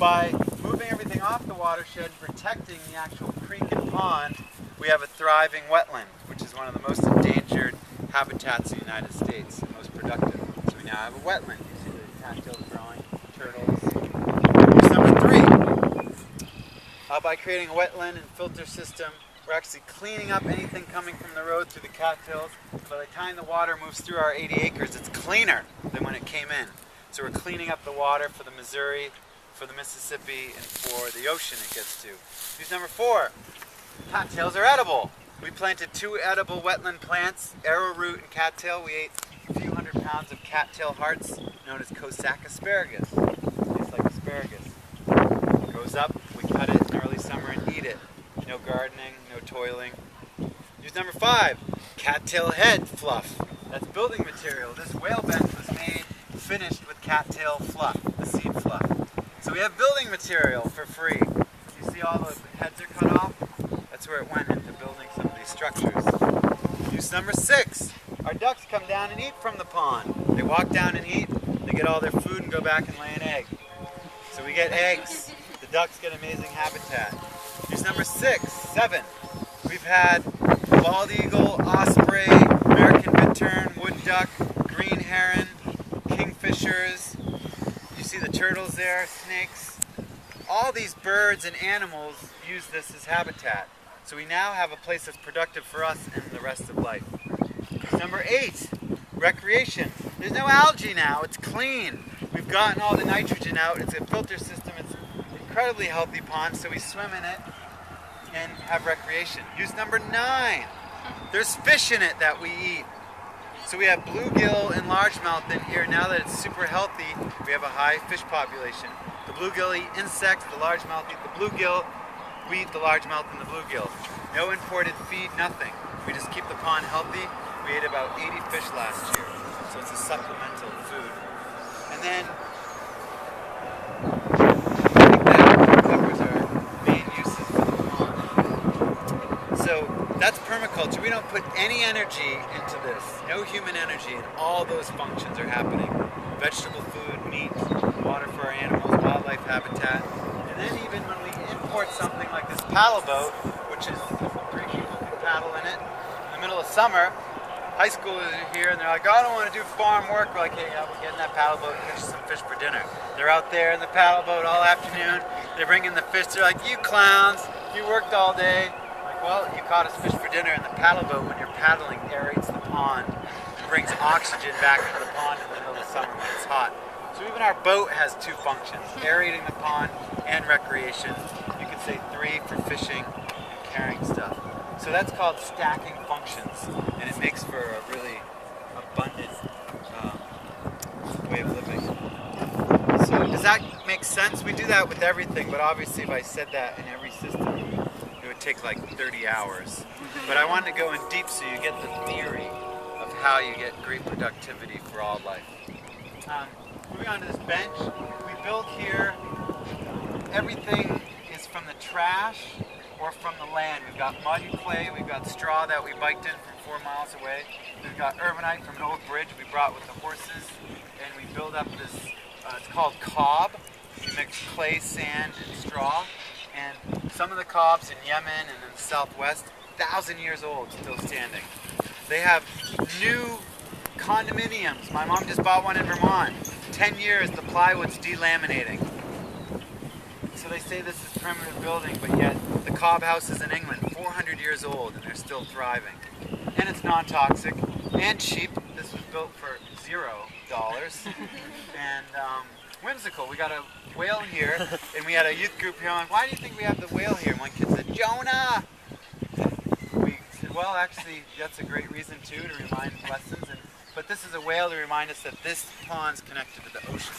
by moving everything off the watershed, protecting the actual creek and pond, we have a thriving wetland, which is one of the most endangered habitats in the United States, and most productive. So we now have a wetland. You see the cattails growing, turtles. Here's number 3. By creating a wetland and filter system, we're actually cleaning up anything coming from the road through the cattails. By the time the water moves through our 80 acres, it's cleaner than when it came in. So we're cleaning up the water for the Missouri, for the Mississippi, and for the ocean it gets to. Here's number 4. Cattails are edible. We planted 2 edible wetland plants, arrowroot and cattail. We ate a few hundred pounds of cattail hearts, known as Cossack asparagus. Tastes like asparagus. It goes up, we cut it in early summer and eat it. No gardening, no toiling. Here's number 5. Cattail head fluff. That's building material. This whale bench was made, finished with cattail fluff, the seed fluff. So we have building material for free. You see all the heads are cut off? That's where it went into building some of these structures. Use number 6. Our ducks come down and eat from the pond. They walk down and eat, they get all their food and go back and lay an egg. So we get eggs. The ducks get amazing habitat. Use number 7. We've had bald eagle, osprey, American bittern, wood duck, green heron, kingfishers. You see the turtles there, snakes. All these birds and animals use this as habitat. So we now have a place that's productive for us and the rest of life. Number 8, recreation. There's no algae now, it's clean. We've gotten all the nitrogen out, it's a filter system, it's an incredibly healthy pond, so we swim in it and have recreation. Use number 9. There's fish in it that we eat. So we have bluegill and largemouth in here. Now that it's super healthy, we have a high fish population. The bluegill eat insects, the largemouth eat the bluegill. We eat the largemouth and the bluegill. No imported feed, nothing. We just keep the pond healthy. We ate about 80 fish last year, so it's a supplemental food. And then I think that covers our main uses for the pond. So that's permaculture. We don't put any energy into this. No human energy, and all those functions are happening. Vegetable food, meat, water for our animals, wildlife habitat. And then even when we import something like this paddle boat, which is 3 people can paddle in it, in the middle of summer, high schoolers are here and they're like, oh, I don't want to do farm work. We're like, hey, yeah, we'll get in that paddle boat and catch some fish for dinner. They're out there in the paddle boat all afternoon. They bring in the fish. They're like, you clowns, you worked all day. Like, well, you caught us fish for dinner. And the paddle boat, when you're paddling, aerates the pond and brings oxygen back into the pond in the middle of summer when it's hot. So even our boat has 2 functions, aerating the pond and recreation. You could say 3 for fishing and carrying stuff. So that's called stacking functions, and it makes for a really abundant way of living. So does that make sense? We do that with everything, but obviously if I said that in every system, it would take like 30 hours. But I wanted to go in deep so you get the theory of how you get great productivity for all life. Moving on to this bench, we built here, everything is from the trash or from the land. We've got mud and clay, we've got straw that we biked in from 4 miles away. We've got urbanite from an old bridge we brought with the horses, and we build up this, it's called cob. You mix clay, sand, and straw, and some of the cobs in Yemen and in the southwest, 1,000 years old, still standing. They have new condominiums. My mom just bought one in Vermont. 10 years, the plywood's delaminating. So they say this is primitive building, but yet the cob houses in England, 400 years old, and they're still thriving. And it's non-toxic and cheap. This was built for $0. And whimsical. We got a whale here, and we had a youth group here. I'm like, why do you think we have the whale here? And one kid said, Jonah! And we said, well, actually, that's a great reason, too, to remind lessons. But this is a whale to remind us that this pond's connected to the ocean.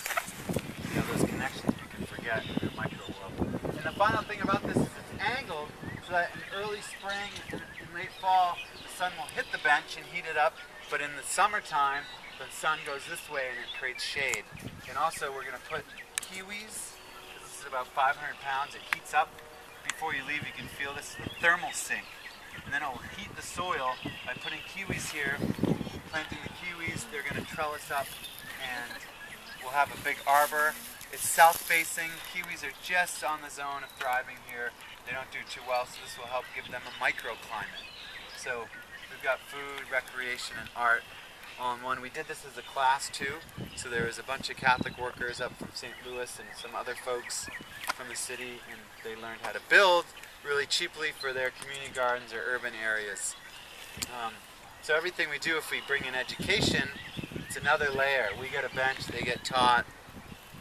You know, those connections you can forget in the micro world. And the final thing about this is it's angled so that in early spring and in late fall, the sun will hit the bench and heat it up. But in the summertime, the sun goes this way and it creates shade. And also we're going to put kiwis. This is about 500 pounds. It heats up. Before you leave, you can feel this is a thermal sink. And then it will heat the soil by putting kiwis here, planting the kiwis. They're going to trellis up, and we'll have a big arbor. It's south-facing. Kiwis are just on the zone of thriving here. They don't do too well, so this will help give them a microclimate. So we've got food, recreation, and art all in one. We did this as a class too, so there was a bunch of Catholic workers up from St. Louis and some other folks from the city, and they learned how to build really cheaply for their community gardens or urban areas. So everything we do, if we bring in education, it's another layer. We get a bench, they get taught,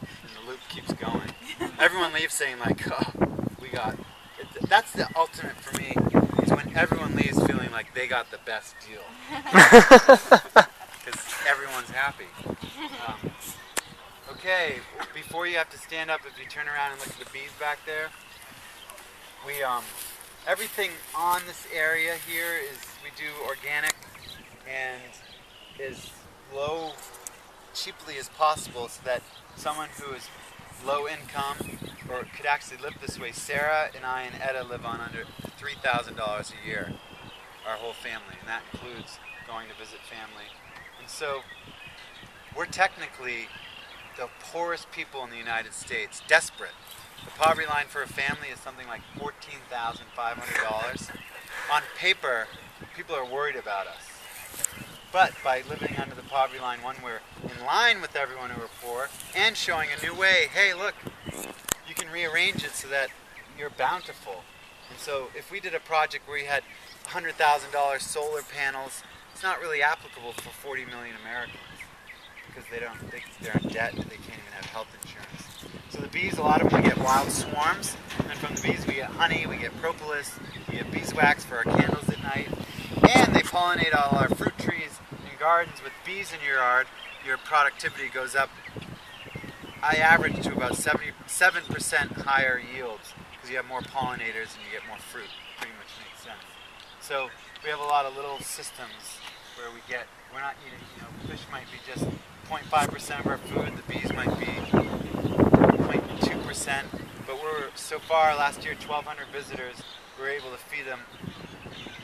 and the loop keeps going. Everyone leaves saying like, oh, we got it. That's the ultimate for me, is when everyone leaves feeling like they got the best deal. Because everyone's happy. Okay, before you have to stand up, if you turn around and look at the bees back there, we everything on this area here is, we do organic and as low, cheaply as possible, so that someone who is low income or could actually live this way. Sarah and I and Etta live on under $3,000 a year, our whole family, and that includes going to visit family. And so we're technically the poorest people in the United States, desperate. The poverty line for a family is something like $14,500. On paper, people are worried about us. But by living under the poverty line, one, we're in line with everyone who are poor, and showing a new way. Hey, look, you can rearrange it so that you're bountiful. And so if we did a project where we had $100,000 solar panels, it's not really applicable for 40 million Americans, because they're in debt, they can't even have health insurance. So the bees, a lot of them, we get wild swarms, and from the bees we get honey, we get propolis, we get beeswax for our candles at night, and they pollinate all our fruit trees and gardens. With bees in your yard, your productivity goes up. I average to about 77% higher yields, because you have more pollinators and you get more fruit. Pretty much makes sense. So we have a lot of little systems where we're not eating, fish might be just 0.5% of our food, the bees might be 0.2%, but so far last year, 1,200 visitors, we were able to feed them,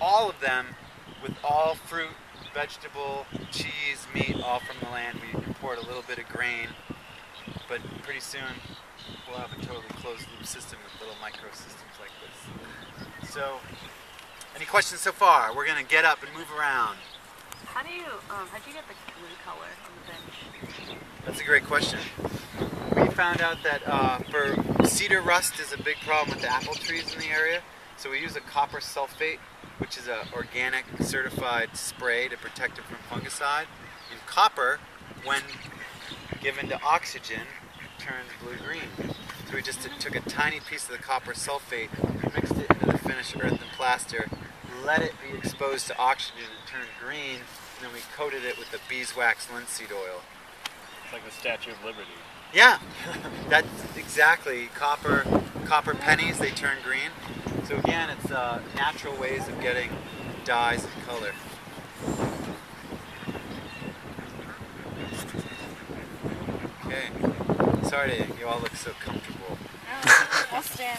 all of them, with all fruit, vegetable, cheese, meat, all from the land. We import a little bit of grain, but pretty soon we'll have a totally closed loop system with little microsystems like this. So, any questions so far? We're going to get up and move around. How'd you get the blue color on the bench? That's a great question. We found out that for cedar rust is a big problem with the apple trees in the area, so we use a copper sulfate, which is an organic certified spray to protect it from fungicide. And copper, when given to oxygen, turns blue-green. So we just took a tiny piece of the copper sulfate, mixed it into the finished earth and plaster, let it be exposed to oxygen and turn green, and then we coated it with the beeswax linseed oil. It's like the Statue of Liberty. Yeah, that's exactly. Copper pennies, they turn green. So again, it's natural ways of getting dyes and color. Okay, sorry you all look so comfortable. No, we'll stand.